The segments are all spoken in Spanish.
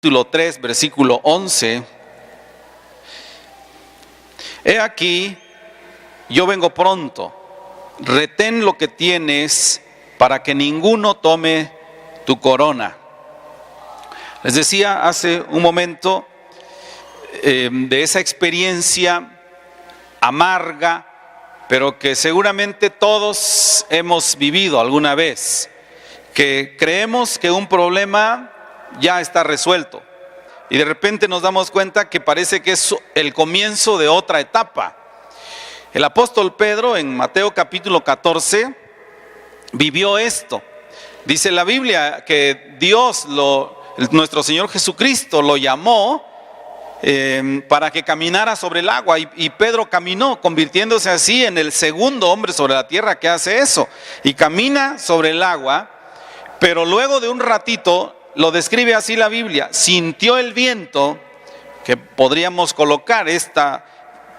capítulo 3, versículo 11. He aquí, yo vengo pronto, retén lo que tienes para que ninguno tome tu corona. Les decía hace un momento de esa experiencia amarga, pero que seguramente todos hemos vivido alguna vez, que creemos que un problema ya está resuelto y de repente nos damos cuenta que parece que es el comienzo de otra etapa. El apóstol Pedro en Mateo capítulo 14 vivió esto. Dice la Biblia que Dios, nuestro Señor Jesucristo, lo llamó para que caminara sobre el agua, y Pedro caminó, convirtiéndose así en el segundo hombre sobre la tierra que hace eso, y camina sobre el agua. Pero luego de un ratito, lo describe así la Biblia, sintió el viento, que podríamos colocar esta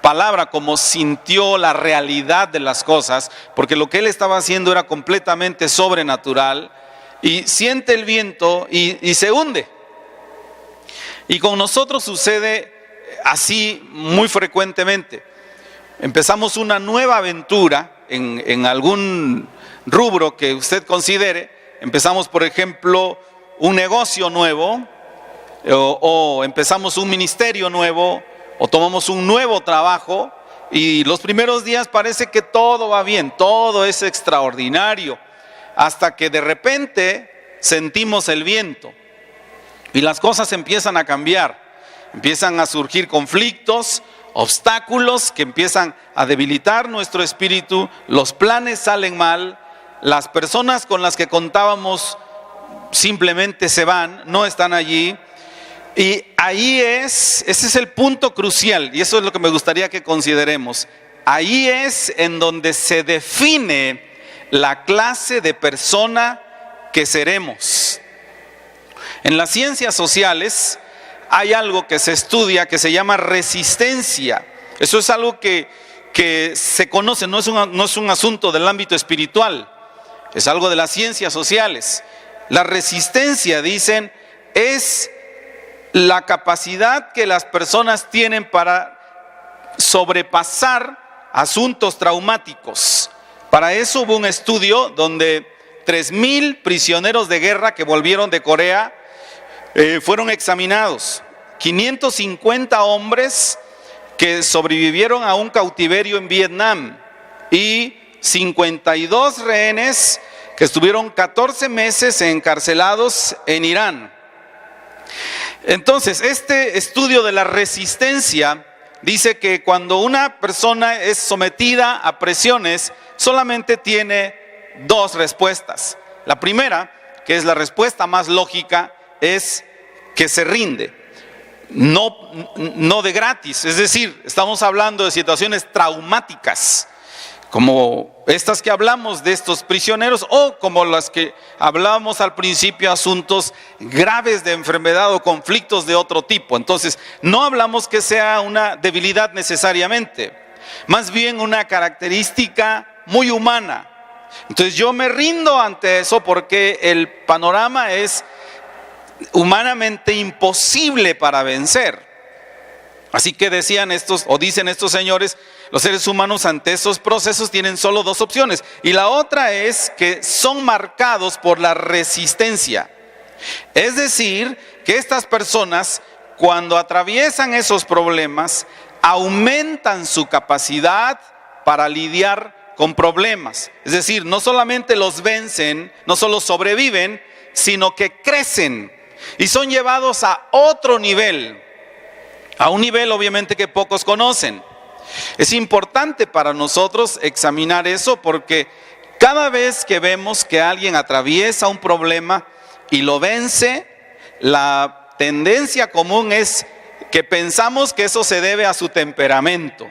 palabra como sintió la realidad de las cosas, porque lo que él estaba haciendo era completamente sobrenatural, y siente el viento y se hunde. Y con nosotros sucede así muy frecuentemente. Empezamos una nueva aventura en algún rubro que usted considere. Empezamos, por ejemplo, un negocio nuevo, o empezamos un ministerio nuevo, o tomamos un nuevo trabajo, y los primeros días parece que todo va bien, todo es extraordinario, hasta que de repente sentimos el viento y las cosas empiezan a cambiar, empiezan a surgir conflictos, obstáculos que empiezan a debilitar nuestro espíritu, los planes salen mal, las personas con las que contábamos simplemente se van, no están allí. Y ahí ese es el punto crucial, y eso es lo que me gustaría que consideremos. Ahí es en donde se define la clase de persona que seremos. En las ciencias sociales hay algo que se estudia que se llama resistencia. Eso es algo que se conoce, no es un asunto del ámbito espiritual, es algo de las ciencias sociales. La resistencia, dicen, es la capacidad que las personas tienen para sobrepasar asuntos traumáticos. Para eso hubo un estudio donde 3,000 prisioneros de guerra que volvieron de Corea fueron examinados. 550 hombres que sobrevivieron a un cautiverio en Vietnam y 52 rehenes que estuvieron 14 meses encarcelados en Irán. Entonces, este estudio de la resistencia dice que cuando una persona es sometida a presiones, solamente tiene dos respuestas. La primera, que es la respuesta más lógica, es que se rinde, no de gratis. Es decir, estamos hablando de situaciones traumáticas, como estas que hablamos de estos prisioneros, o como las que hablábamos al principio, asuntos graves de enfermedad o conflictos de otro tipo. Entonces, no hablamos que sea una debilidad necesariamente, más bien una característica muy humana. Entonces yo me rindo ante eso porque el panorama es humanamente imposible para vencer. Así que dicen estos señores, los seres humanos ante esos procesos tienen solo dos opciones, y la otra es que son marcados por la resistencia. Es decir, que estas personas, cuando atraviesan esos problemas, aumentan su capacidad para lidiar con problemas. Es decir, no solamente los vencen, no solo sobreviven, sino que crecen y son llevados a otro nivel, a un nivel obviamente que pocos conocen. Es importante para nosotros examinar eso, porque cada vez que vemos que alguien atraviesa un problema y lo vence, la tendencia común es que pensamos que eso se debe a su temperamento.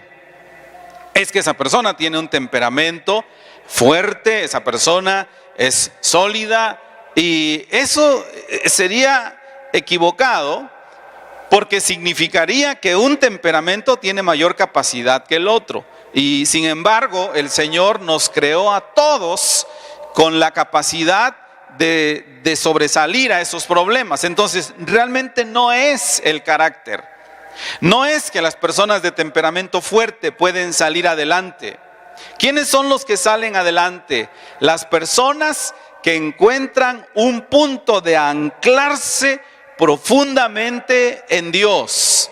Es que esa persona tiene un temperamento fuerte, esa persona es sólida, y eso sería equivocado, porque significaría que un temperamento tiene mayor capacidad que el otro. Y sin embargo, el Señor nos creó a todos con la capacidad de sobresalir a esos problemas. Entonces, realmente no es el carácter. No es que las personas de temperamento fuerte pueden salir adelante. ¿Quiénes son los que salen adelante? Las personas que encuentran un punto de anclarse profundamente en Dios.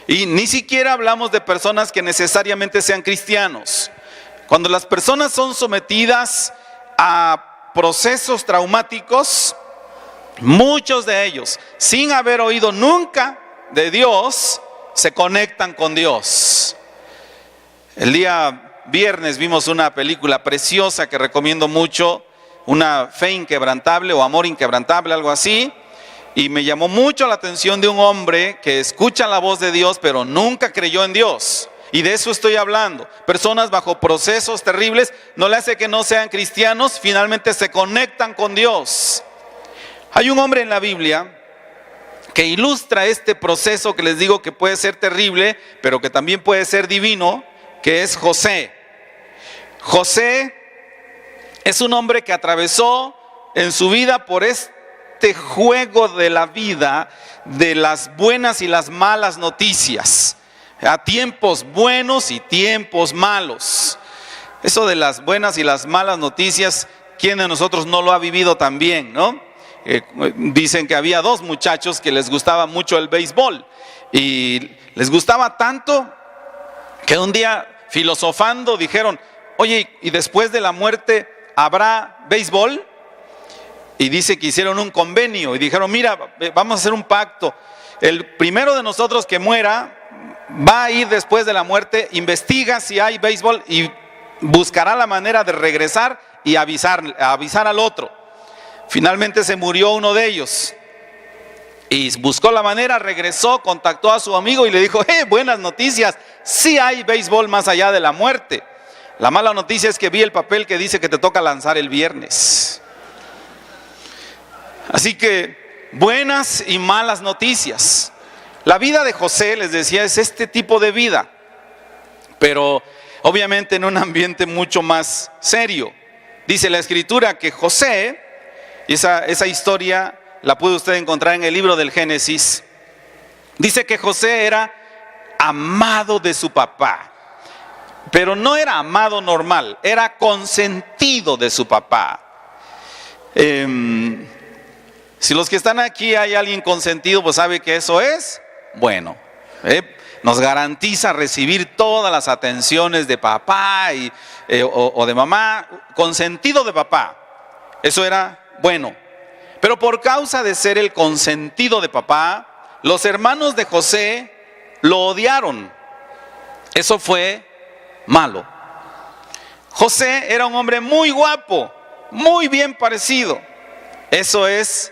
Y ni siquiera hablamos de personas que necesariamente sean cristianos. Cuando las personas son sometidas a procesos traumáticos, muchos de ellos, sin haber oído nunca de Dios, se conectan con Dios. El día viernes vimos una película preciosa que recomiendo mucho, Una fe inquebrantable o Amor inquebrantable, algo así, y me llamó mucho la atención de un hombre que escucha la voz de Dios pero nunca creyó en Dios. Y de eso estoy hablando. Personas bajo procesos terribles, no le hace que no sean cristianos, finalmente se conectan con Dios. Hay un hombre en la Biblia que ilustra este proceso que les digo que puede ser terrible, pero que también puede ser divino, que es José. José es un hombre que atravesó en su vida por este juego de la vida, de las buenas y las malas noticias. A tiempos buenos y tiempos malos. Eso de las buenas y las malas noticias, ¿quién de nosotros no lo ha vivido también, no? Dicen que había dos muchachos que les gustaba mucho el béisbol. Y les gustaba tanto que un día, filosofando, dijeron: oye, ¿y después de la muerte habrá béisbol? Y dice que hicieron un convenio y dijeron: mira, vamos a hacer un pacto. El primero de nosotros que muera va a ir después de la muerte, investiga si hay béisbol y buscará la manera de regresar y avisar al otro. Finalmente se murió uno de ellos y buscó la manera, regresó, contactó a su amigo y le dijo: buenas noticias, sí hay béisbol más allá de la muerte. La mala noticia es que vi el papel que dice que te toca lanzar el viernes. Así que buenas y malas noticias. La vida de José, les decía, es este tipo de vida, pero obviamente en un ambiente mucho más serio. Dice la Escritura que José, esa historia la puede usted encontrar en el libro del Génesis, dice que José era amado de su papá, pero no era amado normal, era consentido de su papá. Si los que están aquí hay alguien consentido, pues sabe que eso es bueno, nos garantiza recibir todas las atenciones de papá o de mamá, consentido de papá. Eso era bueno. Pero por causa de ser el consentido de papá, los hermanos de José lo odiaron. Eso fue malo. José era un hombre muy guapo, muy bien parecido. Eso es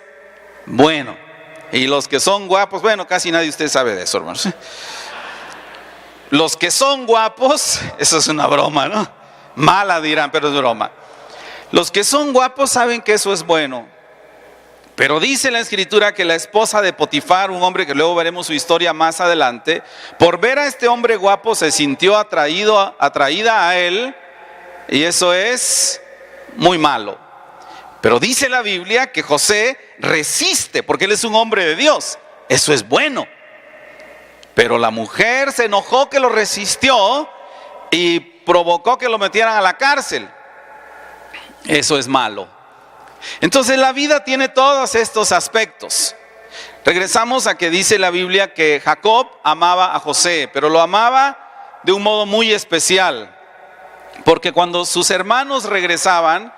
bueno. Y los que son guapos, bueno, casi nadie de ustedes sabe de eso, hermanos. Los que son guapos, eso es una broma, ¿no? Mala dirán, pero es broma. Los que son guapos saben que eso es bueno. Pero dice la Escritura que la esposa de Potifar, un hombre que luego veremos su historia más adelante, por ver a este hombre guapo se sintió atraída a él, y eso es muy malo. Pero dice la Biblia que José resiste porque él es un hombre de Dios. Eso es bueno. Pero la mujer se enojó que lo resistió y provocó que lo metieran a la cárcel. Eso es malo. Entonces la vida tiene todos estos aspectos. Regresamos a que dice la Biblia que Jacob amaba a José, pero lo amaba de un modo muy especial. Porque cuando sus hermanos regresaban,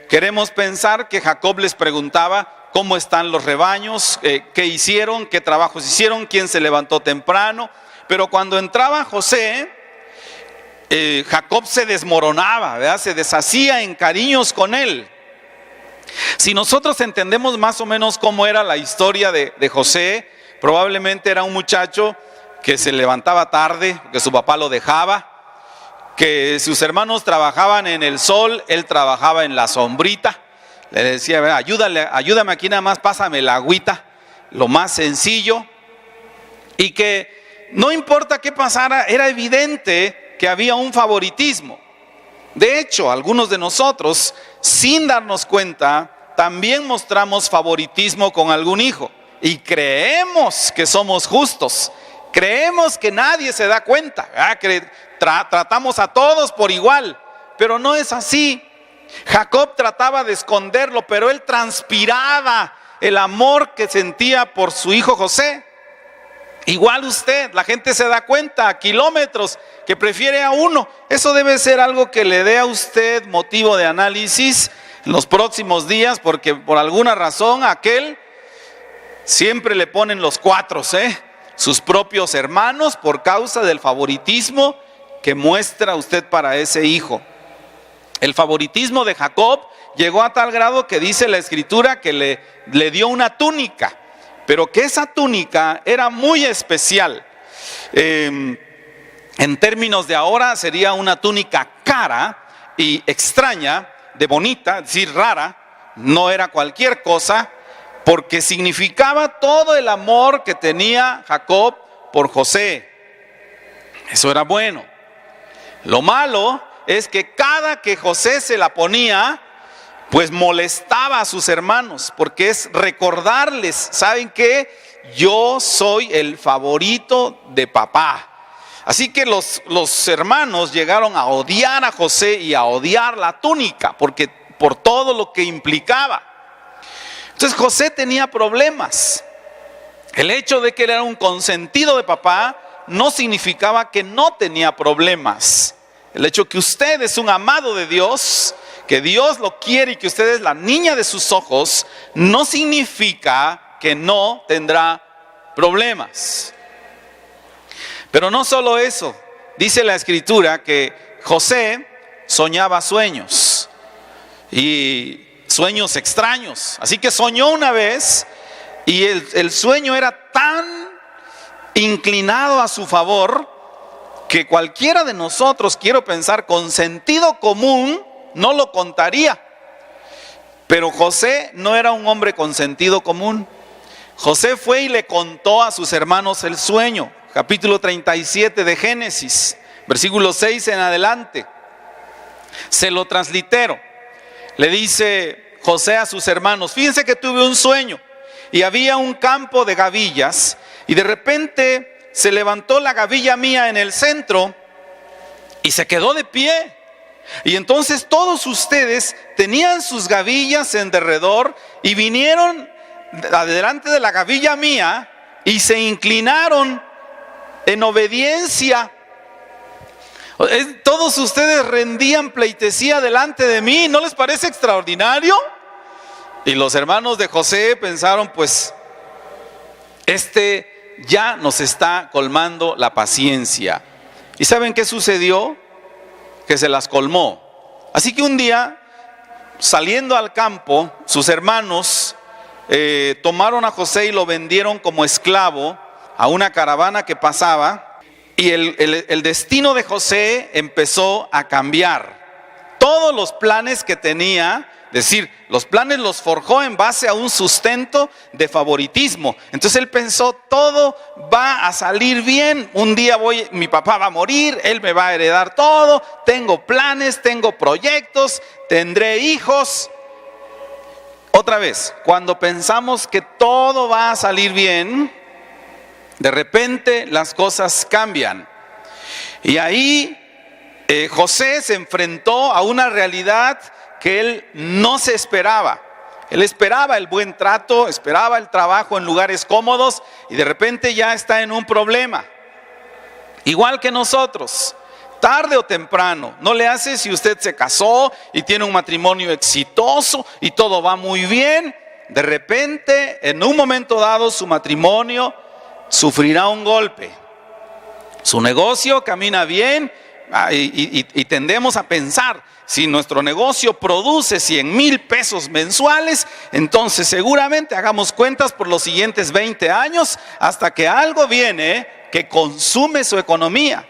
queremos pensar que Jacob les preguntaba cómo están los rebaños, qué hicieron, qué trabajos hicieron, quién se levantó temprano. Pero cuando entraba José, Jacob se desmoronaba, ¿verdad? Se deshacía en cariños con él. Si nosotros entendemos más o menos cómo era la historia de José, probablemente era un muchacho que se levantaba tarde, que su papá lo dejaba, que sus hermanos trabajaban en el sol, él trabajaba en la sombrita. Le decía: ayúdame aquí nada más, pásame la agüita, lo más sencillo. Y que no importa qué pasara, era evidente que había un favoritismo. De hecho, algunos de nosotros sin darnos cuenta, también mostramos favoritismo con algún hijo y creemos que somos justos. Creemos que nadie se da cuenta, que tratamos a todos por igual, pero no es así. Jacob trataba de esconderlo, pero él transpiraba el amor que sentía por su hijo José. Igual usted, la gente se da cuenta a kilómetros que prefiere a uno. Eso debe ser algo que le dé a usted motivo de análisis en los próximos días, porque por alguna razón a aquel siempre le ponen los cuatros, sus propios hermanos, por causa del favoritismo que muestra usted para ese hijo. El favoritismo de Jacob llegó a tal grado que dice la escritura que le dio una túnica, pero que esa túnica era muy especial. En términos de ahora sería una túnica cara y extraña, de bonita, es decir, rara, no era cualquier cosa, porque significaba todo el amor que tenía Jacob por José. Eso era bueno. Lo malo es que cada que José se la ponía, pues molestaba a sus hermanos, porque es recordarles, ¿saben qué? Yo soy el favorito de papá. Así que los hermanos llegaron a odiar a José y a odiar la túnica, porque por todo lo que implicaba. Entonces José tenía problemas. El hecho de que él era un consentido de papá no significaba que no tenía problemas. El hecho que usted es un amado de Dios, que Dios lo quiere y que usted es la niña de sus ojos, no significa que no tendrá problemas. Pero no solo eso, dice la escritura que José soñaba sueños y sueños extraños. Así que soñó una vez y el sueño era tan inclinado a su favor que cualquiera de nosotros, quiero pensar, con sentido común no lo contaría. Pero José no era un hombre con sentido común. José fue y le contó a sus hermanos el sueño. Capítulo 37 de Génesis, versículo 6 en adelante. Se lo translitero. Le dice José a sus hermanos: fíjense que tuve un sueño y había un campo de gavillas y de repente se levantó la gavilla mía en el centro y se quedó de pie. Y entonces todos ustedes tenían sus gavillas en derredor y vinieron adelante de la gavilla mía y se inclinaron en obediencia. Todos ustedes rendían pleitesía delante de mí. ¿No les parece extraordinario? Y los hermanos de José pensaron, pues, ya nos está colmando la paciencia. ¿Y saben qué sucedió? Que se las colmó. Así que un día, saliendo al campo, sus hermanos tomaron a José y lo vendieron como esclavo a una caravana que pasaba. Y el destino de José empezó a cambiar. Todos los planes que tenía, es decir, los planes los forjó en base a un sustento de favoritismo. Entonces él pensó, todo va a salir bien. Un día mi papá va a morir, él me va a heredar todo. Tengo planes, tengo proyectos, tendré hijos. Otra vez, cuando pensamos que todo va a salir bien, de repente las cosas cambian. Y ahí José se enfrentó a una realidad que él no se esperaba. Él esperaba el buen trato, esperaba el trabajo en lugares cómodos y de repente ya está en un problema. Igual que nosotros, tarde o temprano, no le hace si usted se casó y tiene un matrimonio exitoso y todo va muy bien. De repente, en un momento dado, su matrimonio sufrirá un golpe. Su negocio camina bien y tendemos a pensar, si nuestro negocio produce 100,000 pesos mensuales, entonces seguramente hagamos cuentas por los siguientes 20 años hasta que algo viene que consume su economía.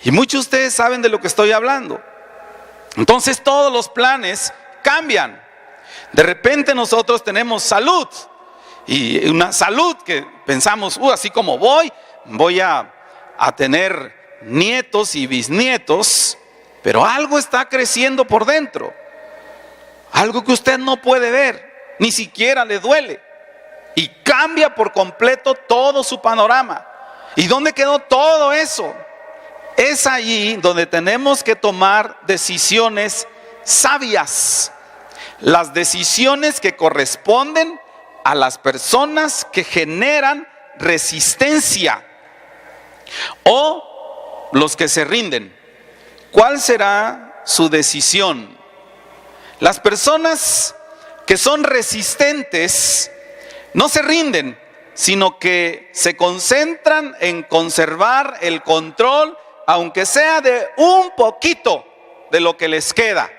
Y muchos de ustedes saben de lo que estoy hablando. Entonces todos los planes cambian. De repente nosotros tenemos salud. Y una salud que pensamos, así como voy a tener nietos y bisnietos, pero algo está creciendo por dentro. algo que usted no puede ver, ni siquiera le duele, y cambia por completo todo su panorama. ¿Y dónde quedó todo eso? Es allí donde tenemos que tomar decisiones sabias, las decisiones que corresponden a las personas que generan resistencia o los que se rinden. ¿Cuál será su decisión? Las personas que son resistentes no se rinden, sino que se concentran en conservar el control, aunque sea de un poquito de lo que les queda.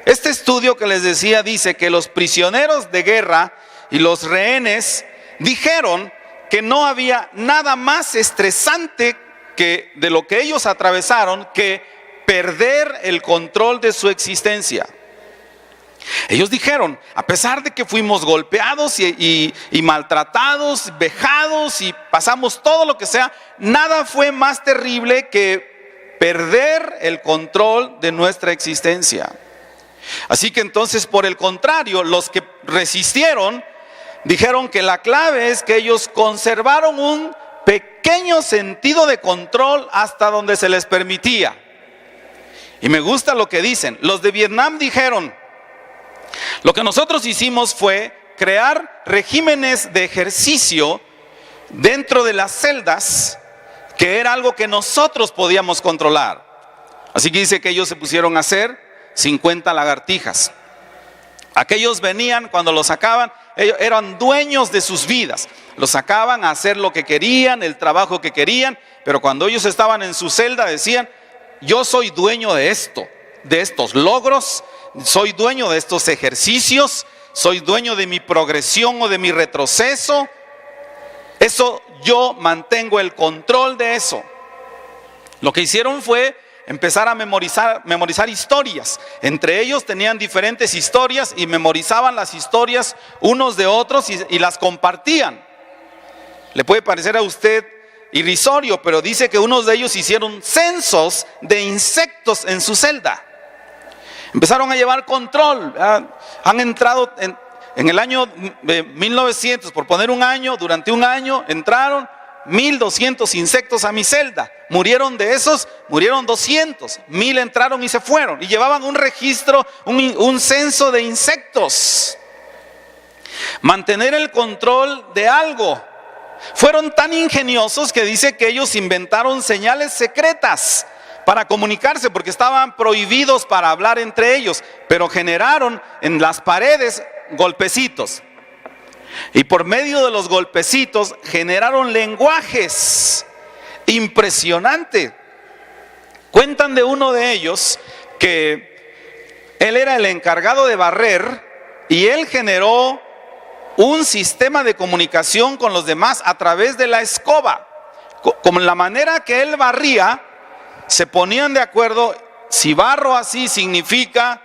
Este estudio que les decía dice que los prisioneros de guerra y los rehenes dijeron que no había nada más estresante que de lo que ellos atravesaron que perder el control de su existencia. Ellos dijeron, a pesar de que fuimos golpeados y maltratados, vejados y pasamos todo lo que sea, nada fue más terrible que perder el control de nuestra existencia. Así que entonces, por el contrario, los que resistieron dijeron que la clave es que ellos conservaron un pequeño sentido de control hasta donde se les permitía. Y me gusta lo que dicen. Los de Vietnam dijeron, lo que nosotros hicimos fue crear regímenes de ejercicio dentro de las celdas, que era algo que nosotros podíamos controlar. Así que dice que ellos se pusieron a hacer 50 lagartijas. Aquellos venían, cuando los sacaban, ellos eran dueños de sus vidas. Los sacaban a hacer lo que querían, el trabajo que querían, pero cuando ellos estaban en su celda decían, yo soy dueño de esto, de estos logros, soy dueño de estos ejercicios, soy dueño de mi progresión o de mi retroceso. Eso, yo mantengo el control de eso. Lo que hicieron fue empezar a memorizar historias. Entre ellos tenían diferentes historias y memorizaban las historias unos de otros y las compartían. Le puede parecer a usted irrisorio, pero dice que unos de ellos hicieron censos de insectos en su celda. Empezaron a llevar control. Han entrado en el año 1900, por poner un año, durante un año entraron 1,200 insectos a mi celda. Murieron de esos, murieron 200. 1,000 entraron y se fueron. Y llevaban un registro, un censo de insectos. Mantener el control de algo. Fueron tan ingeniosos que dice que ellos inventaron señales secretas para comunicarse, porque estaban prohibidos para hablar entre ellos, pero generaron en las paredes golpecitos. Y por medio de los golpecitos generaron lenguajes. Impresionante. Cuentan de uno de ellos que él era el encargado de barrer y él generó un sistema de comunicación con los demás a través de la escoba. Como la manera que él barría, se ponían de acuerdo, si barro así significa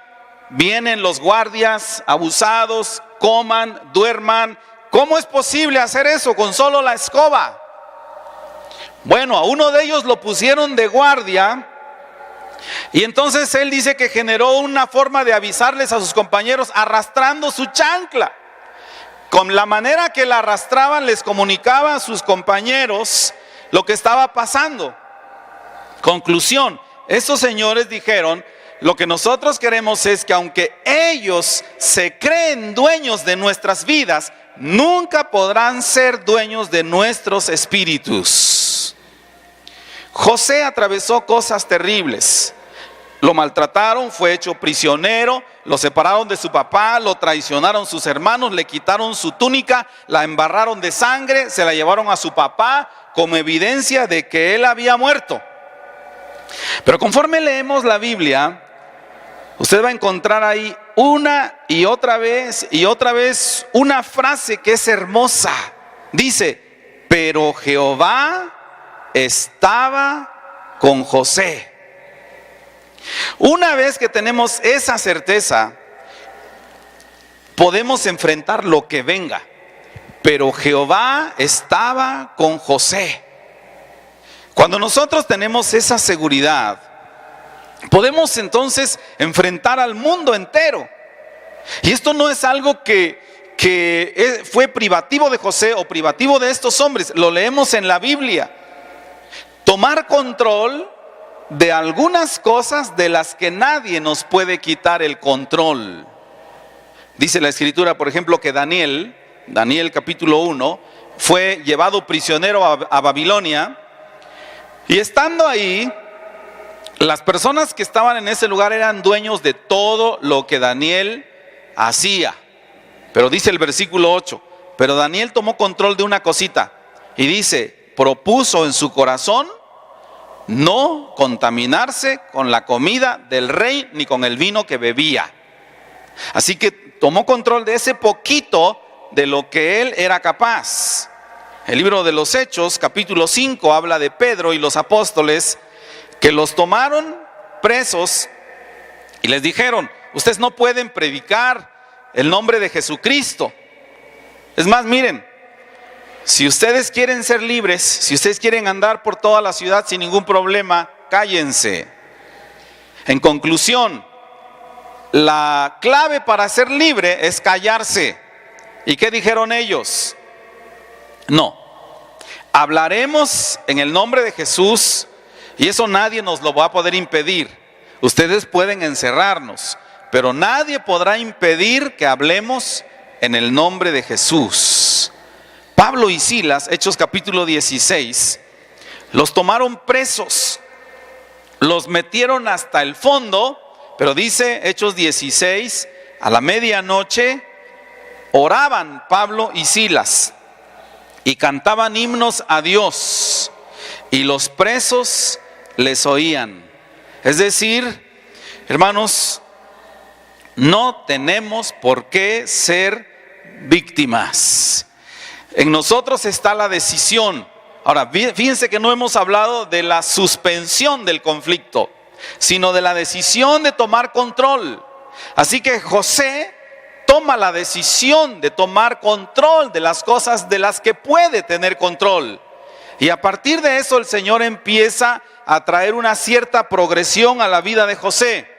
vienen los guardias abusados, coman, duerman. ¿Cómo es posible hacer eso con solo la escoba? Bueno, a uno de ellos lo pusieron de guardia y entonces él dice que generó una forma de avisarles a sus compañeros arrastrando su chancla. Con la manera que la arrastraban les comunicaba a sus compañeros lo que estaba pasando. Conclusión, estos señores dijeron, lo que nosotros queremos es que aunque ellos se creen dueños de nuestras vidas, nunca podrán ser dueños de nuestros espíritus. José atravesó cosas terribles. Lo maltrataron, fue hecho prisionero, lo separaron de su papá, lo traicionaron sus hermanos, le quitaron su túnica, la embarraron de sangre, se la llevaron a su papá como evidencia de que él había muerto. Pero conforme leemos la Biblia, usted va a encontrar ahí una y otra vez una frase que es hermosa. Dice, pero Jehová estaba con José. Una vez que tenemos esa certeza, podemos enfrentar lo que venga. Pero Jehová estaba con José. Cuando nosotros tenemos esa seguridad, podemos entonces enfrentar al mundo entero. Y esto no es algo que fue privativo de José o privativo de estos hombres, lo leemos en la Biblia. Tomar control de algunas cosas de las que nadie nos puede quitar el control. Dice la Escritura, por ejemplo, que Daniel capítulo 1, fue llevado prisionero a Babilonia, y estando ahí, las personas que estaban en ese lugar eran dueños de todo lo que Daniel hacía. Pero dice el versículo 8, pero Daniel tomó control de una cosita, y dice, propuso en su corazón no contaminarse con la comida del rey ni con el vino que bebía. Así que tomó control de ese poquito de lo que él era capaz. El libro de los Hechos, capítulo 5, habla de Pedro y los apóstoles que los tomaron presos y les dijeron, ustedes no pueden predicar el nombre de Jesucristo. Es más, miren, si ustedes quieren ser libres, si ustedes quieren andar por toda la ciudad sin ningún problema, cállense. En conclusión, la clave para ser libre es callarse. ¿Y qué dijeron ellos? No, hablaremos en el nombre de Jesús y eso nadie nos lo va a poder impedir. Ustedes pueden encerrarnos, pero nadie podrá impedir que hablemos en el nombre de Jesús. Pablo y Silas, Hechos capítulo 16, los tomaron presos, los metieron hasta el fondo, pero dice Hechos 16, a la medianoche, oraban Pablo y Silas y cantaban himnos a Dios y los presos les oían. Es decir, hermanos, no tenemos por qué ser víctimas. En nosotros está la decisión. Ahora, fíjense que no hemos hablado de la suspensión del conflicto, sino de la decisión de tomar control. Así que José toma la decisión de tomar control de las cosas de las que puede tener control. Y a partir de eso el Señor empieza a traer una cierta progresión a la vida de José.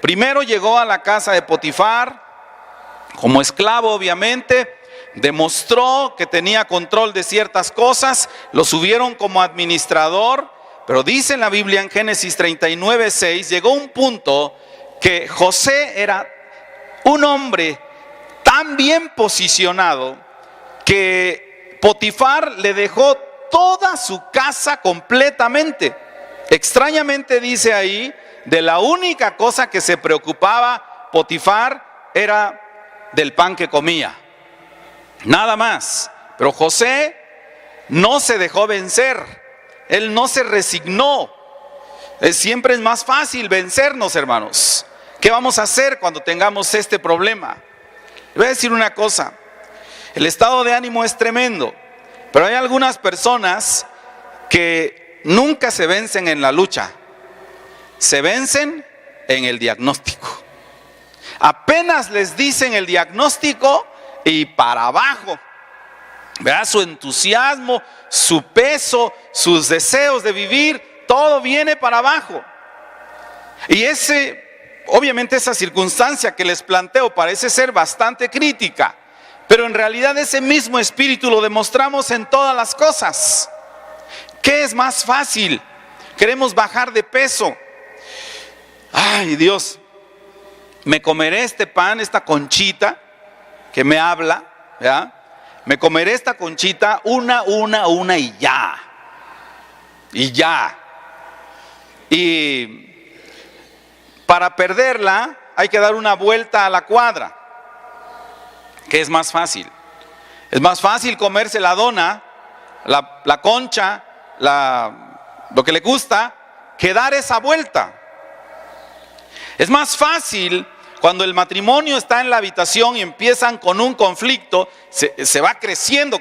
Primero llegó a la casa de Potifar, como esclavo obviamente, demostró que tenía control de ciertas cosas, lo subieron como administrador, pero dice en la Biblia en Génesis 39:6, llegó un punto que José era un hombre tan bien posicionado que Potifar le dejó toda su casa completamente. Extrañamente dice ahí, de la única cosa que se preocupaba Potifar era del pan que comía. Nada más. Pero José no se dejó vencer. Él no se resignó. Siempre es más fácil vencernos, hermanos. ¿Qué vamos a hacer cuando tengamos este problema? Le voy a decir una cosa. El estado de ánimo es tremendo, pero hay algunas personas que nunca se vencen en la lucha. Se vencen en el diagnóstico. Apenas les dicen el diagnóstico y para abajo. ¿Verdad? Su entusiasmo, su peso, sus deseos de vivir, todo viene para abajo. Y obviamente esa circunstancia que les planteo parece ser bastante crítica, pero en realidad ese mismo espíritu lo demostramos en todas las cosas. ¿Qué es más fácil? Queremos bajar de peso. Ay, Dios, me comeré este pan, esta conchita que me habla, ¿ya? Me comeré esta conchita una y ya. Y ya. Y para perderla hay que dar una vuelta a la cuadra. ¿Qué es más fácil? Es más fácil comerse la dona, la concha, lo que le gusta, que dar esa vuelta. Es más fácil cuando el matrimonio está en la habitación y empiezan con un conflicto, se va creciendo,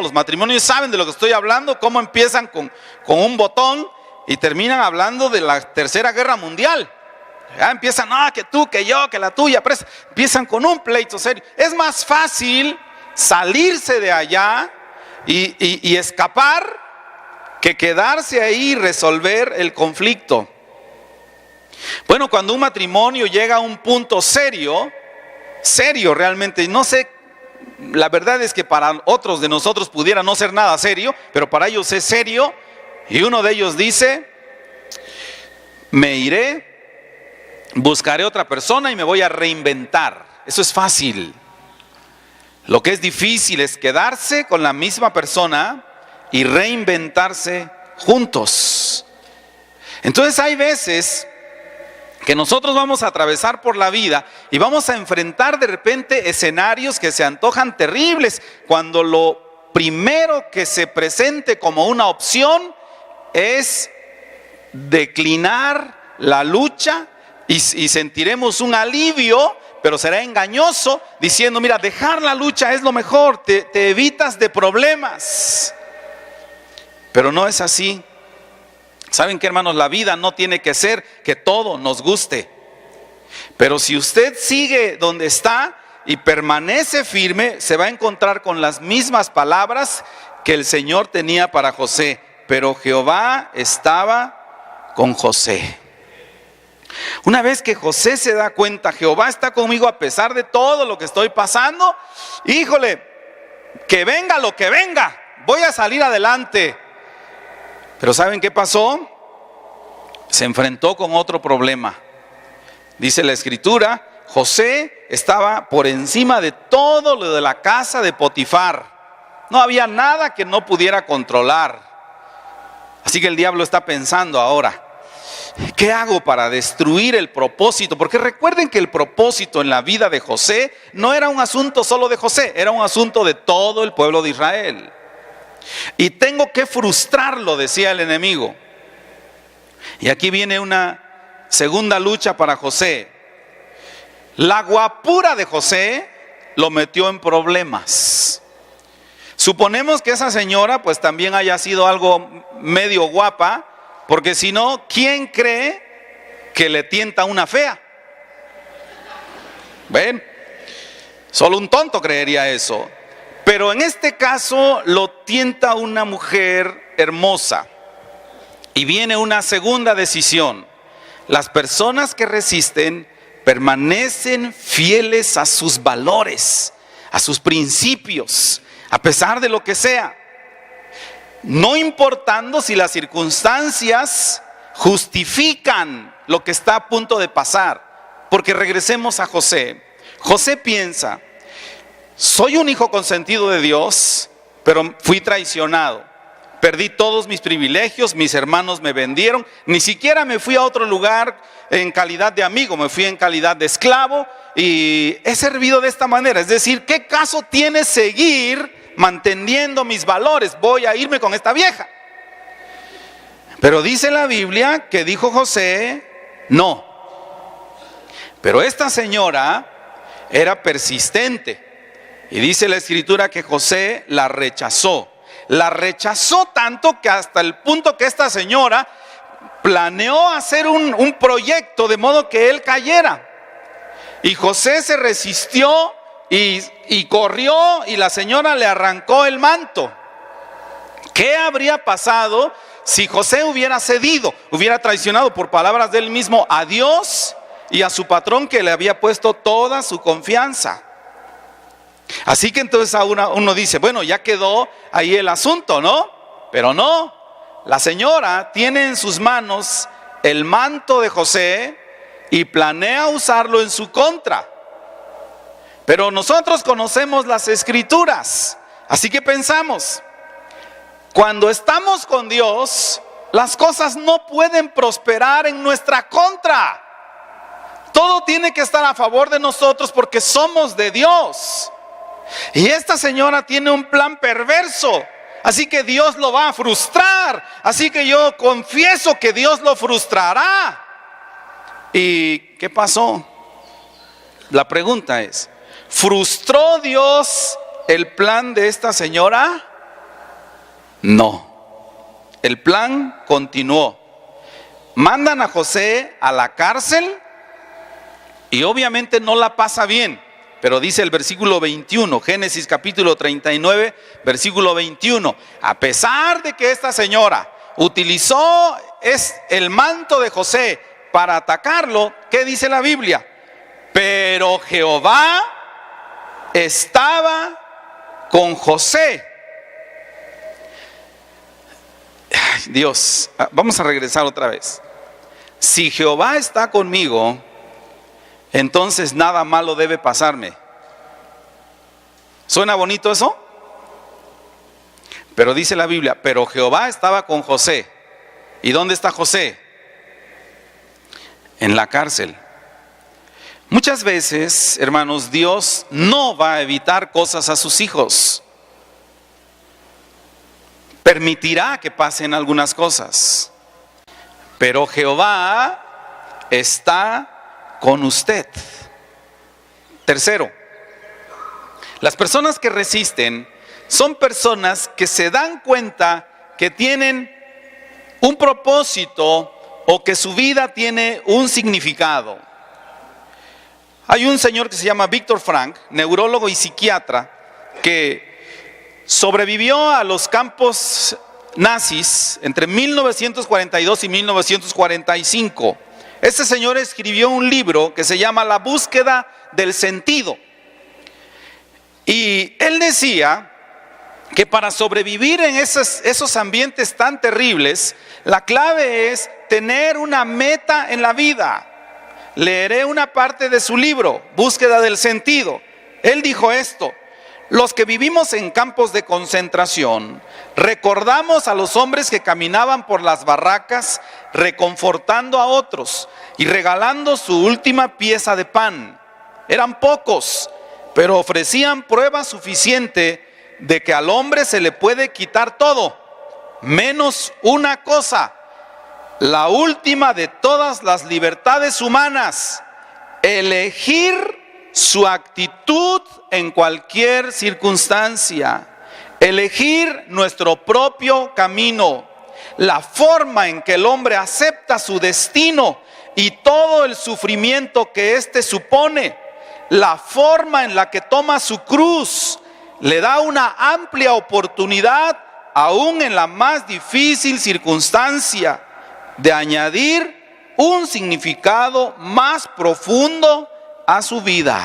los matrimonios saben de lo que estoy hablando, cómo empiezan con un botón y terminan hablando de la Tercera Guerra Mundial. Ya empiezan, que tú, que yo, que la tuya, empiezan con un pleito serio. Es más fácil salirse de allá y escapar que quedarse ahí y resolver el conflicto. Bueno, cuando un matrimonio llega a un punto serio, serio realmente. No sé, la verdad es que para otros de nosotros pudiera no ser nada serio, pero para ellos es serio. Y uno de ellos dice: me iré, buscaré otra persona y me voy a reinventar. Eso es fácil. Lo que es difícil es quedarse con la misma persona y reinventarse juntos. Entonces hay veces que nosotros vamos a atravesar por la vida y vamos a enfrentar de repente escenarios que se antojan terribles, cuando lo primero que se presente como una opción es declinar la lucha y sentiremos un alivio, pero será engañoso, diciendo: mira, dejar la lucha es lo mejor, te evitas de problemas. Pero no es así. ¿Saben qué, hermanos? La vida no tiene que ser que todo nos guste. Pero si usted sigue donde está y permanece firme, se va a encontrar con las mismas palabras que el Señor tenía para José. Pero Jehová estaba con José. Una vez que José se da cuenta: Jehová está conmigo a pesar de todo lo que estoy pasando, híjole, que venga lo que venga, voy a salir adelante. Pero ¿saben qué pasó? Se enfrentó con otro problema. Dice la Escritura: José estaba por encima de todo lo de la casa de Potifar. No había nada que no pudiera controlar. Así que el diablo está pensando ahora: ¿qué hago para destruir el propósito? Porque recuerden que el propósito en la vida de José no era un asunto solo de José, era un asunto de todo el pueblo de Israel. Y tengo que frustrarlo, decía el enemigo. Y aquí viene una segunda lucha para José. La guapura de José lo metió en problemas. Suponemos que esa señora pues también haya sido algo medio guapa, porque si no, ¿quién cree que le tienta una fea? ¿Ven? Solo un tonto creería eso. Pero en este caso lo tienta una mujer hermosa. Y viene una segunda decisión. Las personas que resisten permanecen fieles a sus valores, a sus principios, a pesar de lo que sea. No importando si las circunstancias justifican lo que está a punto de pasar. Porque regresemos a José. José piensa: soy un hijo consentido de Dios, pero fui traicionado. Perdí todos mis privilegios, mis hermanos me vendieron. Ni siquiera me fui a otro lugar en calidad de amigo, me fui en calidad de esclavo y he servido de esta manera. Es decir, ¿qué caso tiene seguir manteniendo mis valores? Voy a irme con esta vieja. Pero dice la Biblia que dijo José: no. Pero esta señora era persistente. Y dice la Escritura que José la rechazó. La rechazó tanto que hasta el punto que esta señora planeó hacer un proyecto de modo que él cayera. Y José se resistió y corrió, y la señora le arrancó el manto. ¿Qué habría pasado si José hubiera cedido, hubiera traicionado, por palabras de él mismo, a Dios y a su patrón que le había puesto toda su confianza? Así que entonces uno dice: bueno, ya quedó ahí el asunto, ¿no? Pero no, la señora tiene en sus manos el manto de José y planea usarlo en su contra. Pero nosotros conocemos las Escrituras, así que pensamos: cuando estamos con Dios, las cosas no pueden prosperar en nuestra contra. Todo tiene que estar a favor de nosotros porque somos de Dios. Y esta señora tiene un plan perverso, así que Dios lo va a frustrar. Así que yo confieso que Dios lo frustrará. ¿Y qué pasó? La pregunta es: ¿frustró Dios el plan de esta señora? No. El plan continuó. Mandan a José a la cárcel y obviamente no la pasa bien. Pero dice el versículo 21, Génesis capítulo 39, versículo 21. A pesar de que esta señora utilizó el manto de José para atacarlo, ¿qué dice la Biblia? Pero Jehová estaba con José. Ay, Dios, vamos a regresar otra vez. Si Jehová está conmigo, entonces nada malo debe pasarme. ¿Suena bonito eso? Pero dice la Biblia, pero Jehová estaba con José. ¿Y dónde está José? En la cárcel. Muchas veces, hermanos, Dios no va a evitar cosas a sus hijos. Permitirá que pasen algunas cosas. Pero Jehová está con usted. Tercero, las personas que resisten son personas que se dan cuenta que tienen un propósito o que su vida tiene un significado. Hay un señor que se llama Viktor Frankl, neurólogo y psiquiatra, que sobrevivió a los campos nazis entre 1942 y 1945. Este señor escribió un libro que se llama La búsqueda del sentido. Y él decía que para sobrevivir en esos ambientes tan terribles, la clave es tener una meta en la vida. Leeré una parte de su libro, Búsqueda del Sentido. Él dijo esto: los que vivimos en campos de concentración recordamos a los hombres que caminaban por las barracas reconfortando a otros y regalando su última pieza de pan. Eran pocos, pero ofrecían prueba suficiente de que al hombre se le puede quitar todo, menos una cosa, la última de todas las libertades humanas: elegir su actitud en cualquier circunstancia, elegir nuestro propio camino, la forma en que el hombre acepta su destino y todo el sufrimiento que éste supone, la forma en la que toma su cruz, le da una amplia oportunidad, aún en la más difícil circunstancia, de añadir un significado más profundo a su vida.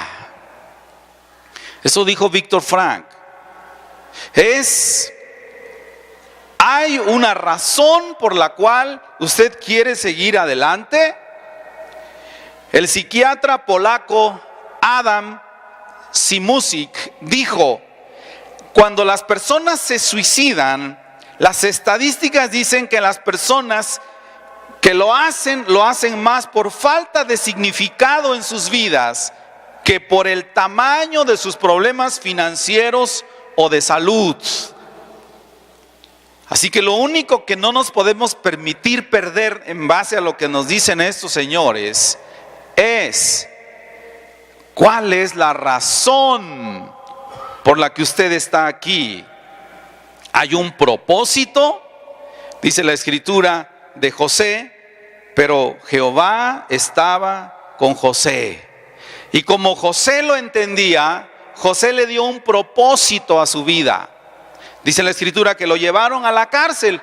Eso dijo Viktor Frankl. ¿Hay una razón por la cual usted quiere seguir adelante? El psiquiatra polaco Adam Simusik dijo: cuando las personas se suicidan, las estadísticas dicen que las personas que lo hacen más por falta de significado en sus vidas que por el tamaño de sus problemas financieros o de salud. Así que lo único que no nos podemos permitir perder en base a lo que nos dicen estos señores es cuál es la razón por la que usted está aquí. ¿Hay un propósito? Dice la escritura de José, pero Jehová estaba con José. Y como José lo entendía, José le dio un propósito a su vida. Dice la escritura que lo llevaron a la cárcel,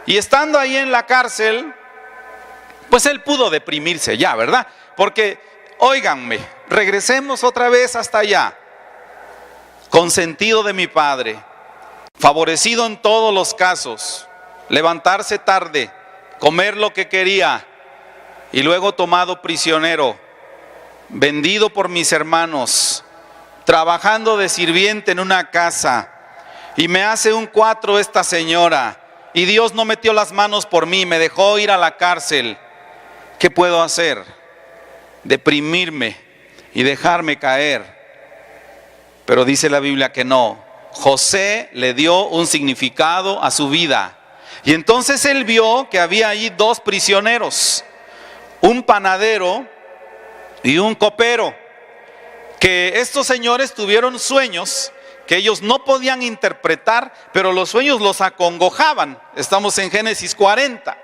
y estando ahí en la cárcel, pues él pudo deprimirse ya, ¿verdad? Porque, óiganme, regresemos otra vez hasta allá. Consentido de mi padre, favorecido en todos los casos, levantarse tarde, comer lo que quería, y luego tomado prisionero, vendido por mis hermanos, trabajando de sirviente en una casa, y me hace un 4 esta señora, y Dios no metió las manos por mí, me dejó ir a la cárcel. ¿Qué puedo hacer? Deprimirme y dejarme caer. Pero dice la Biblia que no. José le dio un significado a su vida. Y entonces él vio que había ahí 2 prisioneros, un panadero y un copero, que estos señores tuvieron sueños que ellos no podían interpretar, pero los sueños los acongojaban. Estamos en Génesis 40.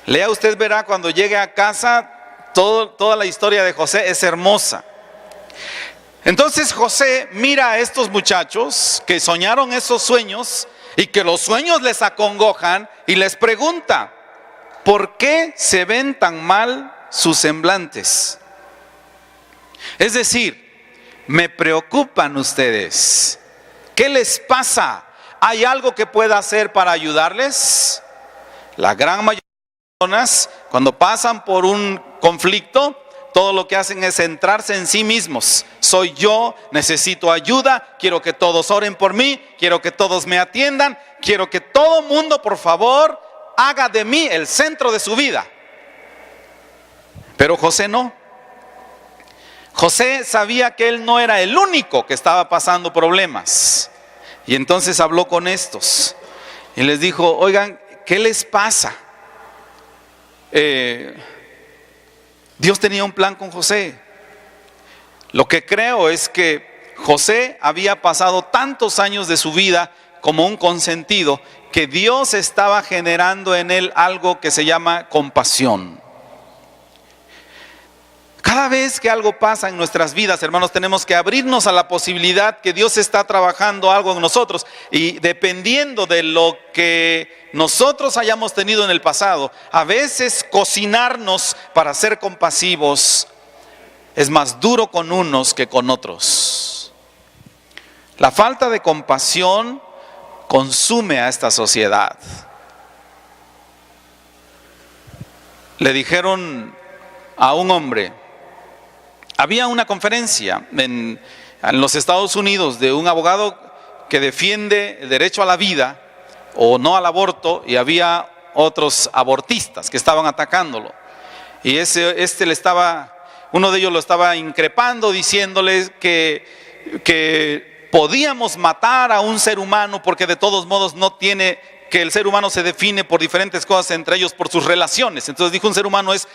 Lea usted, verá cuando llegue a casa, toda la historia de José es hermosa. Entonces José mira a estos muchachos que soñaron esos sueños y que los sueños les acongojan, y les pregunta: ¿por qué se ven tan mal sus semblantes? Es decir, me preocupan ustedes. ¿Qué les pasa? ¿Hay algo que pueda hacer para ayudarles? La gran mayoría de personas, cuando pasan por un conflicto, todo lo que hacen es centrarse en sí mismos. Soy yo, necesito ayuda, quiero que todos oren por mí, quiero que todos me atiendan, quiero que todo mundo, por favor, haga de mí el centro de su vida. Pero José no. José sabía que él no era el único que estaba pasando problemas. Y entonces habló con estos y les dijo: oigan, ¿qué les pasa? Dios tenía un plan con José. Lo que creo es que José había pasado tantos años de su vida como un consentido, que Dios estaba generando en él algo que se llama compasión. Cada vez que algo pasa en nuestras vidas, hermanos, tenemos que abrirnos a la posibilidad que Dios está trabajando algo en nosotros. Y dependiendo de lo que nosotros hayamos tenido en el pasado, a veces cocinarnos para ser compasivos es más duro con unos que con otros. La falta de compasión consume a esta sociedad. Le dijeron a un hombre, había una conferencia en los Estados Unidos de un abogado que defiende el derecho a la vida o no al aborto, y había otros abortistas que estaban atacándolo. Y uno de ellos lo estaba increpando, diciéndole que podíamos matar a un ser humano porque de todos modos que el ser humano se define por diferentes cosas, entre ellos por sus relaciones. Entonces dijo, un ser humano es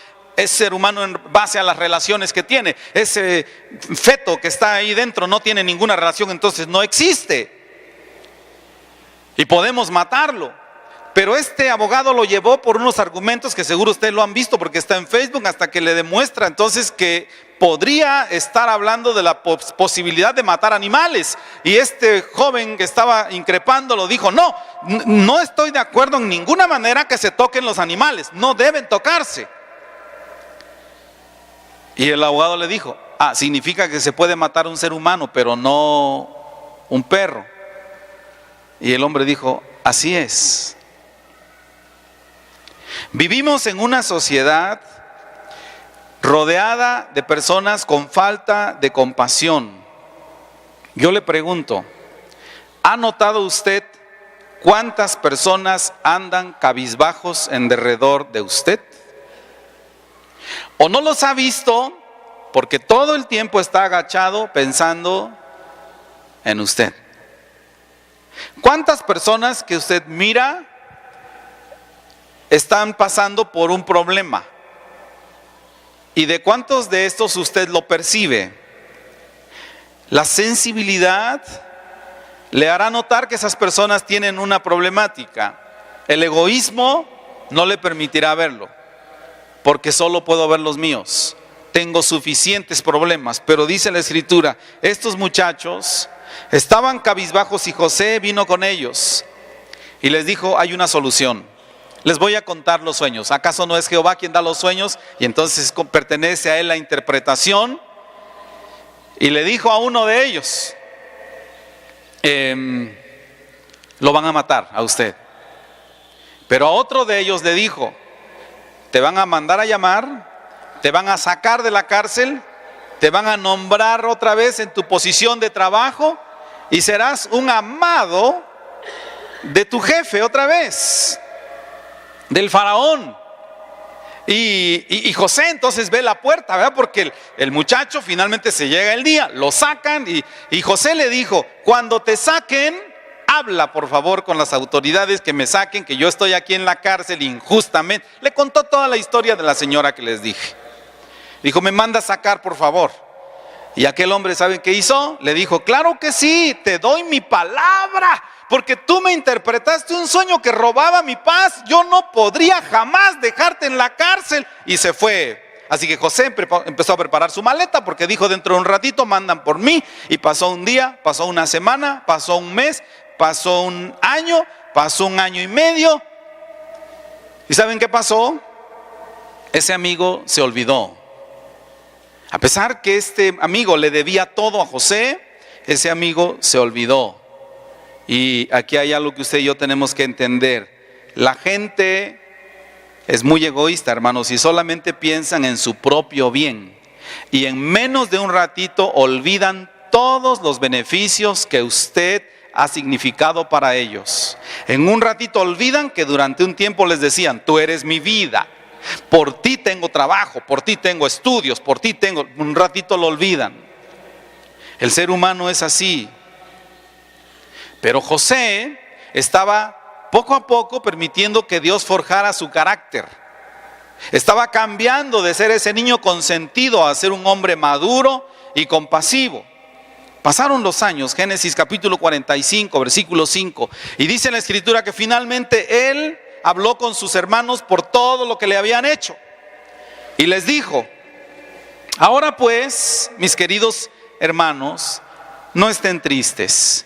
ser humano en base a las relaciones que tiene. Ese feto que está ahí dentro no tiene ninguna relación, entonces no existe. Y podemos matarlo. Pero este abogado lo llevó por unos argumentos que seguro ustedes lo han visto porque está en Facebook, hasta que le demuestra entonces que podría estar hablando de la posibilidad de matar animales. Y este joven que estaba increpándolo dijo, no estoy de acuerdo en ninguna manera que se toquen los animales, no deben tocarse. Y el abogado le dijo, significa que se puede matar un ser humano, pero no un perro. Y el hombre dijo, así es. Vivimos en una sociedad rodeada de personas con falta de compasión. Yo le pregunto, ¿ha notado usted cuántas personas andan cabizbajos en derredor de usted? ¿O no los ha visto porque todo el tiempo está agachado pensando en usted? ¿Cuántas personas que usted mira están pasando por un problema? ¿Y de cuántos de estos usted lo percibe? La sensibilidad le hará notar que esas personas tienen una problemática. El egoísmo no le permitirá verlo, porque solo puedo ver los míos. Tengo suficientes problemas. Pero dice la Escritura, estos muchachos estaban cabizbajos y José vino con ellos y les dijo, hay una solución. Les voy a contar los sueños. ¿Acaso no es Jehová quien da los sueños? Y entonces pertenece a él la interpretación. Y le dijo a uno de ellos, lo van a matar a usted. Pero a otro de ellos le dijo, te van a mandar a llamar, te van a sacar de la cárcel, te van a nombrar otra vez en tu posición de trabajo y serás un amado de tu jefe otra vez, del faraón. Y José entonces ve la puerta, ¿verdad? Porque el muchacho finalmente se llega el día, lo sacan y José le dijo, cuando te saquen, habla por favor con las autoridades que me saquen, que yo estoy aquí en la cárcel injustamente. Le contó toda la historia de la señora que les dije. Dijo, me manda a sacar por favor. Y aquel hombre, ¿saben qué hizo? Le dijo, claro que sí, te doy mi palabra, porque tú me interpretaste un sueño que robaba mi paz. Yo no podría jamás dejarte en la cárcel. Y se fue. Así que José empezó a preparar su maleta, porque dijo, dentro de un ratito mandan por mí. Y pasó un día, pasó una semana, pasó un mes, pasó un año y medio. ¿Y saben qué pasó? Ese amigo se olvidó. A pesar que este amigo le debía todo a José, ese amigo se olvidó. Y aquí hay algo que usted y yo tenemos que entender. La gente es muy egoísta, hermanos, y solamente piensan en su propio bien. Y en menos de un ratito olvidan todos los beneficios que usted ha significado para ellos. En un ratito olvidan que durante un tiempo les decían: tú eres mi vida, por ti tengo trabajo, por ti tengo estudios, por ti tengo... Un ratito lo olvidan. El ser humano es así. Pero José estaba poco a poco permitiendo que Dios forjara su carácter. Estaba cambiando de ser ese niño consentido a ser un hombre maduro y compasivo. Pasaron los años, Génesis capítulo 45, versículo 5, y dice la escritura que finalmente él habló con sus hermanos por todo lo que le habían hecho. Y les dijo: ahora pues, mis queridos hermanos, no estén tristes.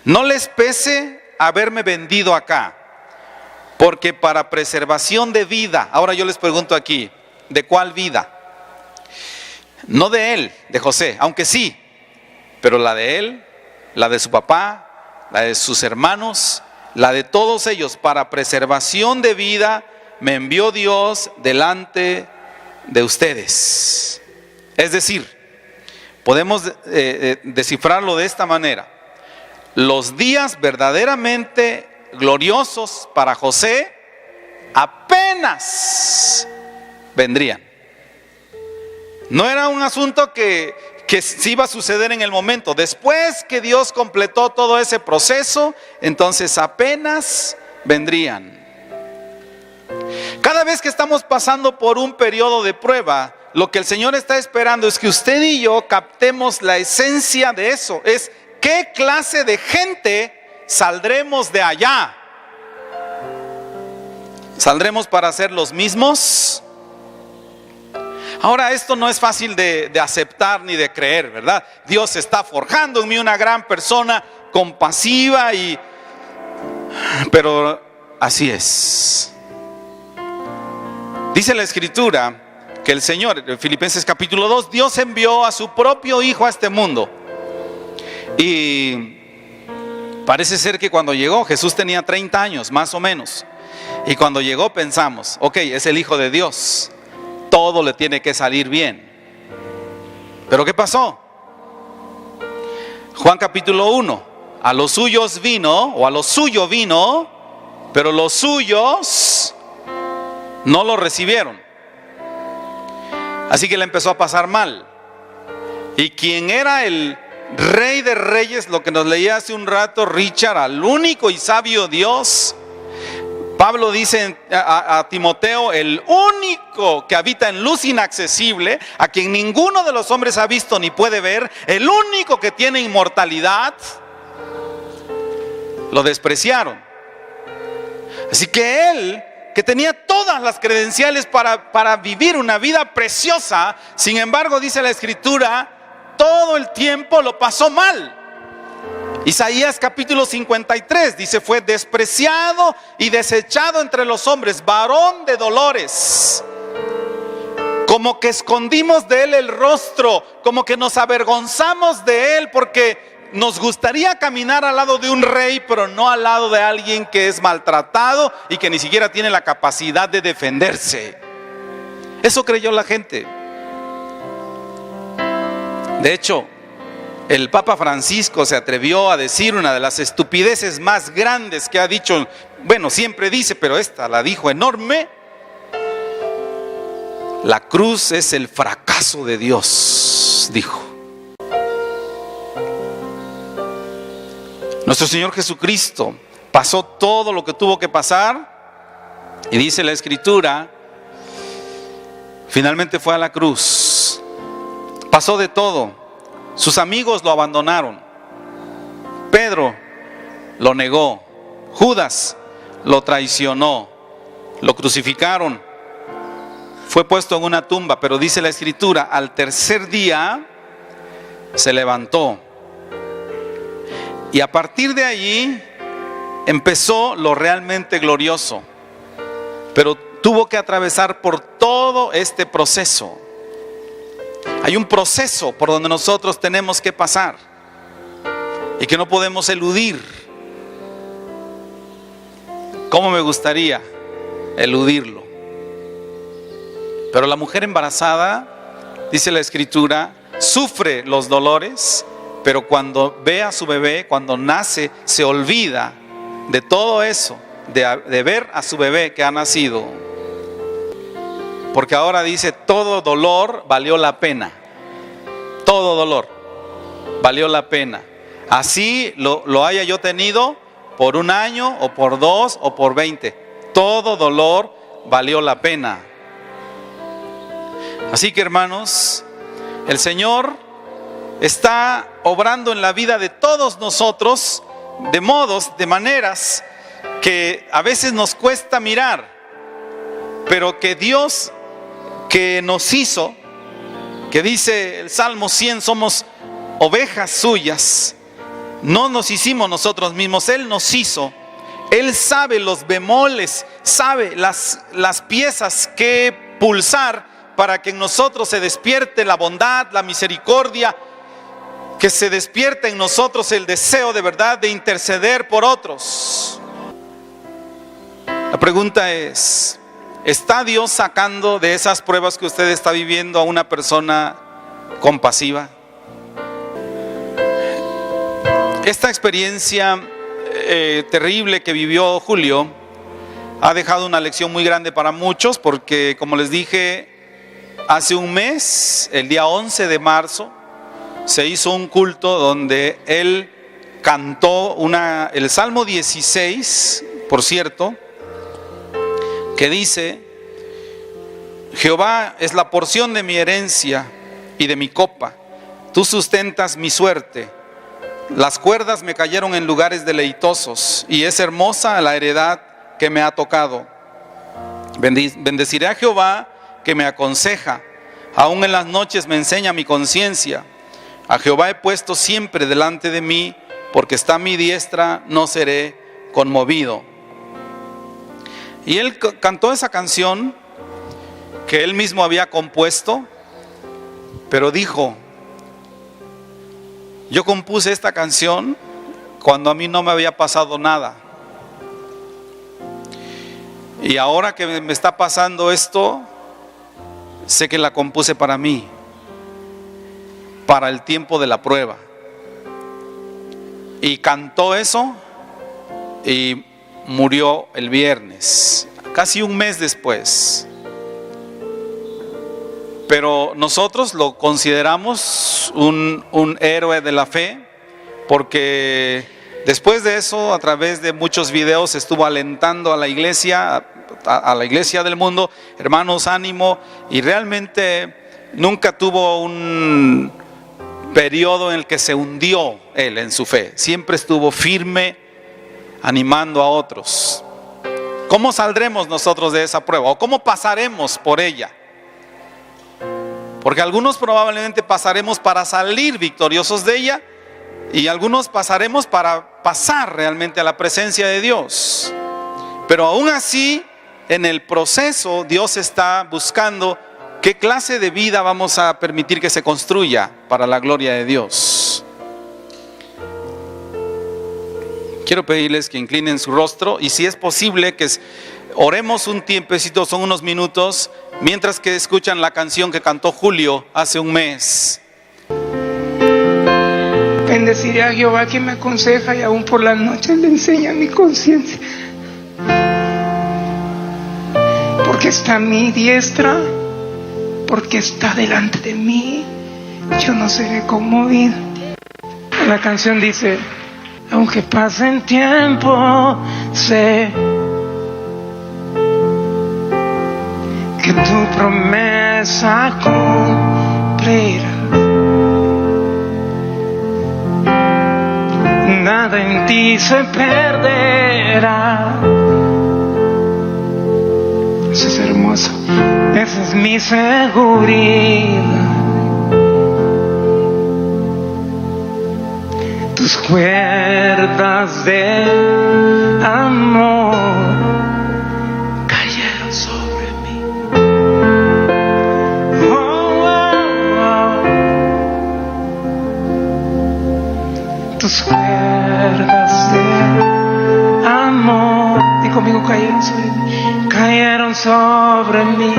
No les pese haberme vendido acá, porque para preservación de vida. Ahora yo les pregunto aquí, ¿de cuál vida? No de él, de José, aunque sí, pero la de él, la de su papá, la de sus hermanos, la de todos ellos. Para preservación de vida me envió Dios delante de ustedes. Es decir, podemos descifrarlo de esta manera: los días verdaderamente gloriosos para José apenas vendrían. No era un asunto que sí iba a suceder en el momento. Después que Dios completó todo ese proceso, entonces apenas vendrían. Cada vez que estamos pasando por un periodo de prueba, lo que el Señor está esperando es que usted y yo captemos la esencia de eso. Es: ¿qué clase de gente saldremos de allá? ¿Saldremos para ser los mismos? Ahora, esto no es fácil de aceptar ni de creer, ¿verdad? Dios está forjando en mí una gran persona compasiva pero así es. Dice la escritura que el Señor, en Filipenses capítulo 2, Dios envió a su propio Hijo a este mundo. Y parece ser que cuando llegó, Jesús tenía 30 años, más o menos. Y cuando llegó pensamos: ok, es el Hijo de Dios, todo le tiene que salir bien. Pero ¿qué pasó? Juan capítulo 1: a los suyos vino, o a lo suyo vino, pero los suyos no lo recibieron. Así que le empezó a pasar mal. Y quien era el Rey de Reyes, lo que nos leía hace un rato Richard, al único y sabio Dios, Pablo dice a Timoteo: el único que habita en luz inaccesible, a quien ninguno de los hombres ha visto ni puede ver, el único que tiene inmortalidad, lo despreciaron. Así que él, que tenía todas las credenciales para vivir una vida preciosa, sin embargo, dice la escritura, todo el tiempo lo pasó mal. Isaías capítulo 53 dice: fue despreciado y desechado entre los hombres, varón de dolores. Como que escondimos de él el rostro, como que nos avergonzamos de él, porque nos gustaría caminar al lado de un rey, pero no al lado de alguien que es maltratado y que ni siquiera tiene la capacidad de defenderse. Eso creyó la gente. De hecho, el Papa Francisco se atrevió a decir una de las estupideces más grandes que ha dicho. Bueno, siempre dice, pero esta la dijo enorme: la cruz es el fracaso de Dios, dijo. Nuestro Señor Jesucristo pasó todo lo que tuvo que pasar, y dice la escritura, finalmente fue a la cruz. Pasó de todo. Sus amigos lo abandonaron. Pedro lo negó. Judas lo traicionó. Lo crucificaron. Fue puesto en una tumba, pero dice la escritura, al tercer día se levantó. Y a partir de allí empezó lo realmente glorioso. Pero tuvo que atravesar por todo este proceso. Hay un proceso por donde nosotros tenemos que pasar y que no podemos eludir. ¿Cómo me gustaría eludirlo? Pero la mujer embarazada, dice la Escritura, sufre los dolores, pero cuando ve a su bebé, cuando nace, se olvida de todo eso, de ver a su bebé que ha nacido. Porque ahora dice, todo dolor valió la pena. Todo dolor valió la pena. Así lo haya yo tenido por 1 año, o por 2, o por 20. Todo dolor valió la pena. Así que, hermanos, el Señor está obrando en la vida de todos nosotros de modos, de maneras que a veces nos cuesta mirar, pero que Dios que nos hizo, que dice el Salmo 100, somos ovejas suyas, no nos hicimos nosotros mismos, Él nos hizo. Él sabe los bemoles, sabe las piezas que pulsar para que en nosotros se despierte la bondad, la misericordia, que se despierte en nosotros el deseo de verdad de interceder por otros. La pregunta es, ¿está Dios sacando de esas pruebas que usted está viviendo a una persona compasiva? Esta experiencia terrible que vivió Julio ha dejado una lección muy grande para muchos, porque, como les dije, hace un mes, el día 11 de marzo, se hizo un culto donde él cantó el Salmo 16, por cierto, que dice: Jehová es la porción de mi herencia y de mi copa, tú sustentas mi suerte. Las cuerdas me cayeron en lugares deleitosos, y es hermosa la heredad que me ha tocado. Bendeciré a Jehová que me aconseja, aún en las noches me enseña mi conciencia. A Jehová he puesto siempre delante de mí, porque está a mi diestra, no seré conmovido. Y él cantó esa canción que él mismo había compuesto, pero dijo: yo compuse esta canción cuando a mí no me había pasado nada, y ahora que me está pasando esto, sé que la compuse para mí, para el tiempo de la prueba. Y cantó eso y murió el viernes, casi un mes después. Pero nosotros lo consideramos un héroe de la fe, porque después de eso, a través de muchos videos, estuvo alentando a la iglesia del mundo: hermanos, ánimo. Y realmente nunca tuvo un periodo en el que se hundió él en su fe. Siempre estuvo firme, animando a otros. ¿Cómo saldremos nosotros de esa prueba? ¿O cómo pasaremos por ella? Porque algunos probablemente pasaremos para salir victoriosos de ella, y algunos pasaremos para pasar realmente a la presencia de Dios. Pero aún así, en el proceso, Dios está buscando qué clase de vida vamos a permitir que se construya para la gloria de Dios. Quiero pedirles que inclinen su rostro, y si es posible que oremos un tiempecito, son unos minutos, mientras que escuchan la canción que cantó Julio hace un mes. Bendeciré a Jehová que me aconseja, y aún por las noches le enseña mi conciencia. Porque está a mi diestra, porque está delante de mí, yo no seré conmovido. La canción dice: aunque pasen tiempo, sé que tu promesa cumplirá. Nada en ti se perderá. Eso es hermoso. Esa es mi seguridad. Tus cuerdas de amor cayeron sobre mí. Oh, oh, oh. tus cuerdas de amor, di conmigo, cayeron sobre mí.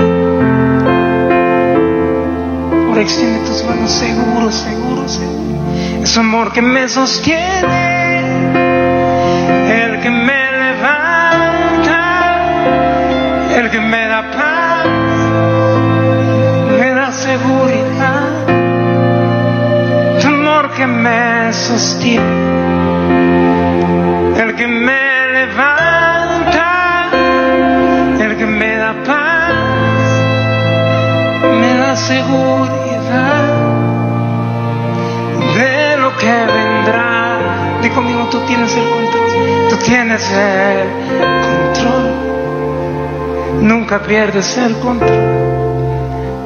Ahora extiende tus manos, seguro, seguro, seguro. Es amor que me sostiene, el que me levanta, el que me da paz, me da seguridad. Tu amor que me sostiene, el que me levanta, el que me da paz, me da seguridad de lo que vendrá. Di conmigo, tú tienes el control, tú tienes el control, nunca pierdes el control.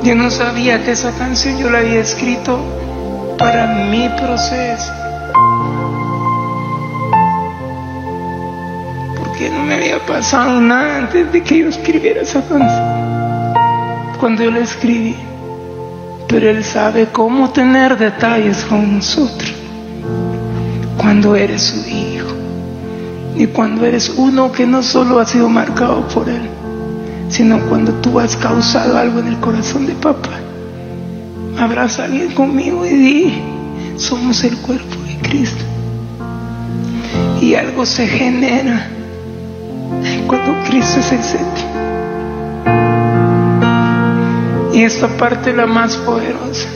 Yo no sabía que esa canción yo la había escrito para mi proceso, porque no me había pasado nada antes de que yo escribiera esa canción, cuando yo la escribí. Pero Él sabe cómo tener detalles con nosotros cuando eres su hijo, y cuando eres uno que no solo ha sido marcado por Él, sino cuando tú has causado algo en el corazón de papá. Abraza a alguien conmigo y di: somos el cuerpo de Cristo. Y algo se genera cuando Cristo es el centro. Y esta parte es la más poderosa.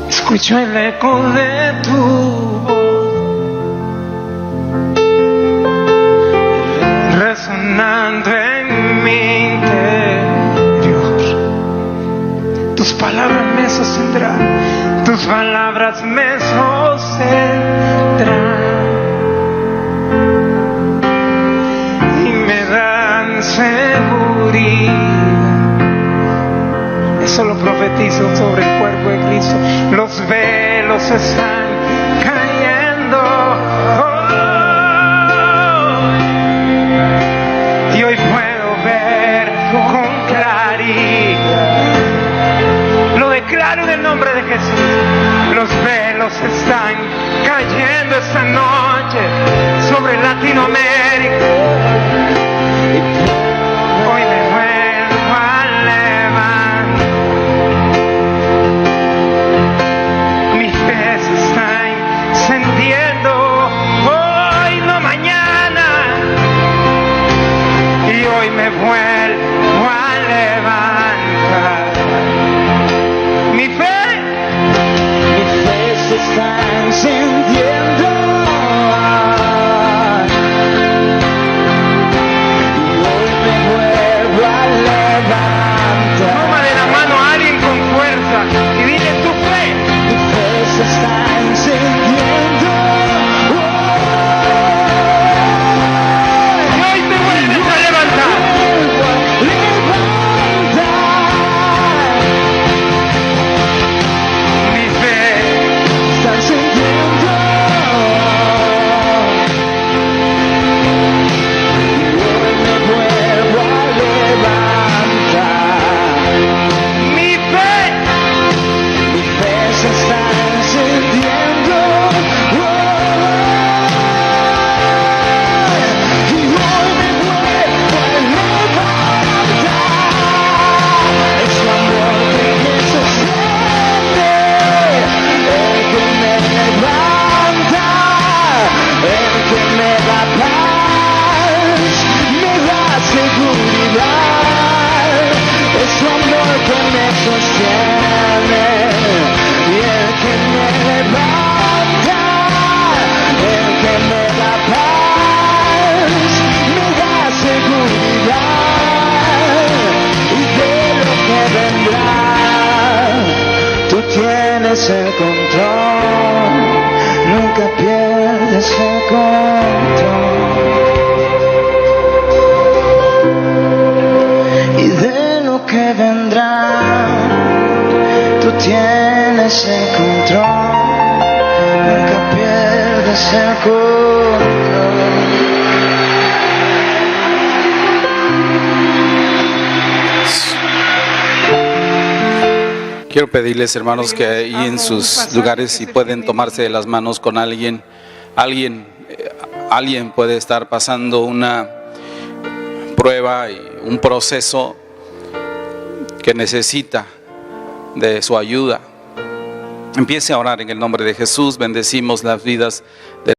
Escucho el eco de tu voz resonando en mi interior. Tus palabras me sostendrán, tus palabras me sostendrán y me dan seguridad. Eso lo profetizo sobre el cuerpo de Cristo. Los velos están cayendo hoy, y hoy puedo ver con claridad. Lo declaro en el nombre de Jesús. Los velos están cayendo esta noche sobre Latinoamérica. Hoy me vuelvo a levantar. Mis pies están encendiendo hoy, no mañana. Y hoy me vuelvo a levantar. Mi fe se está encendiendo. Y hoy me vuelvo a levantar. Toma de la mano a alguien con fuerza y dile: tu fe. Mi fe se está encendiendo. Y hoy te vuelves a levantar. Mi fe está encendiendo. Y hoy me vuelvo a levantar. Mi fe se está encendiendo. Y hoy me vuelvo a levantar. Es su amor que me sostiene, el que me levanta, el que me da paz, me da seguridad. Es su amor que me sostiene y el que me levanta, el que me da paz, me da seguridad. Y de lo que vendrá, tú tienes el control, nunca pierdes el control. Y de lo que vendrá, tú tienes el control, nunca pierdes el control. Quiero pedirles, hermanos, que ahí en sus lugares, si pueden tomarse de las manos con alguien. Alguien puede estar pasando una prueba y un proceso que necesita de su ayuda. Empiece a orar en el nombre de Jesús. Bendecimos las vidas de